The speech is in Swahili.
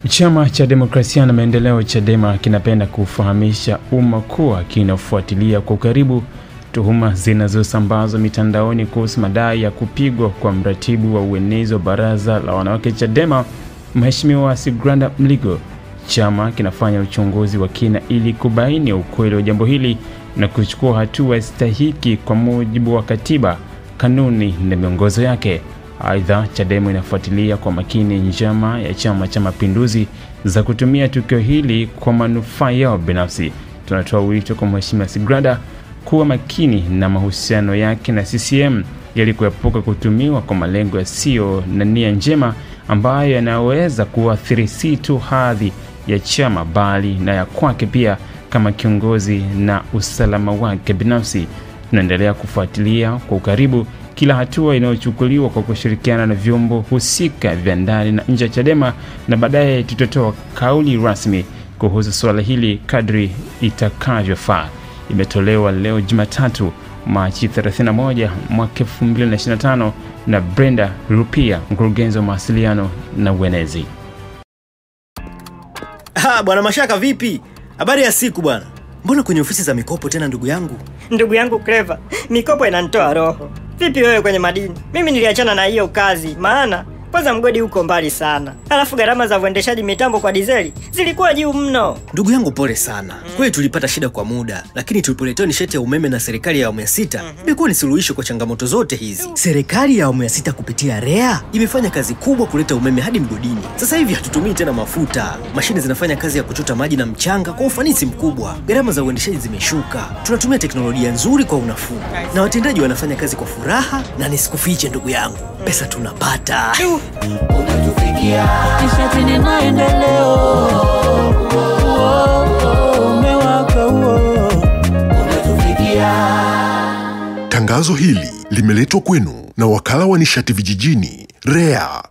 Chama cha Demokrasia na Maendeleo Chadema kinapenda kufahamisha umma kuwa kinafuatilia kwa karibu tuhuma zinazosambazwa mitandaoni kuhusu madai ya kupigwa kwa mratibu wa uenezi wa baraza la wanawake Chadema, Mheshimiwa Sigranda Mligo. Chama kinafanya uchunguzi wa kina ili kubaini ukweli wa jambo hili na kuchukua hatua stahiki kwa mujibu wa katiba, kanuni na miongozo yake. Aidha, Chadema inafuatilia kwa makini njama ya Chama cha Mapinduzi za kutumia tukio hili kwa manufaa yao binafsi. Tunatoa wito kwa Mheshimiwa Sigranda kuwa makini na mahusiano yake na CCM ili kuepuka kutumiwa kwa malengo yasiyo na nia njema ambayo yanaweza kuathiri si tu hadhi ya chama bali na ya kwake pia kama kiongozi na usalama wake binafsi. Tunaendelea kufuatilia kwa ukaribu kila hatua inayochukuliwa kwa kushirikiana na vyombo husika vya ndani na nje ya Chadema, na baadaye tutatoa kauli rasmi kuhusu swala hili kadri itakavyofaa. Imetolewa leo Jumatatu, Machi 31 mwaka 2025 na Brenda Rupia, mkurugenzi wa mawasiliano na uenezi. Bwana Mashaka vipi? Habari ya siku bwana. Mbona kwenye ofisi za mikopo tena ndugu yangu? Ndugu yangu Clever, mikopo inanitoa roho. Vipi wewe kwenye madini? Mimi niliachana na hiyo kazi, maana kwanza mgodi uko mbali sana. Alafu gharama za uendeshaji mitambo kwa dizeli zilikuwa juu mno. Ndugu yangu pole sana. Kweli tulipata shida kwa muda, lakini tulipoletewa nishati ya umeme na serikali ya awamu ya 6, imekuwa ni suluhisho kwa changamoto zote hizi. Serikali ya awamu ya 6 kupitia REA imefanya kazi kubwa kuleta umeme hadi mgodini. Sasa hivi hatutumii tena mafuta. Mashine zinafanya kazi ya kuchota maji na mchanga kwa ufanisi mkubwa. Gharama za uendeshaji zimeshuka. Tunatumia teknolojia nzuri kwa unafuu. Na watendaji wanafanya kazi kwa furaha, na nisikufiche ndugu yangu, pesa tunapata. Umetufikia nishati ni maendeleo, umewaka umetufikia. Tangazo hili limeletwa kwenu na wakala wa nishati vijijini REA.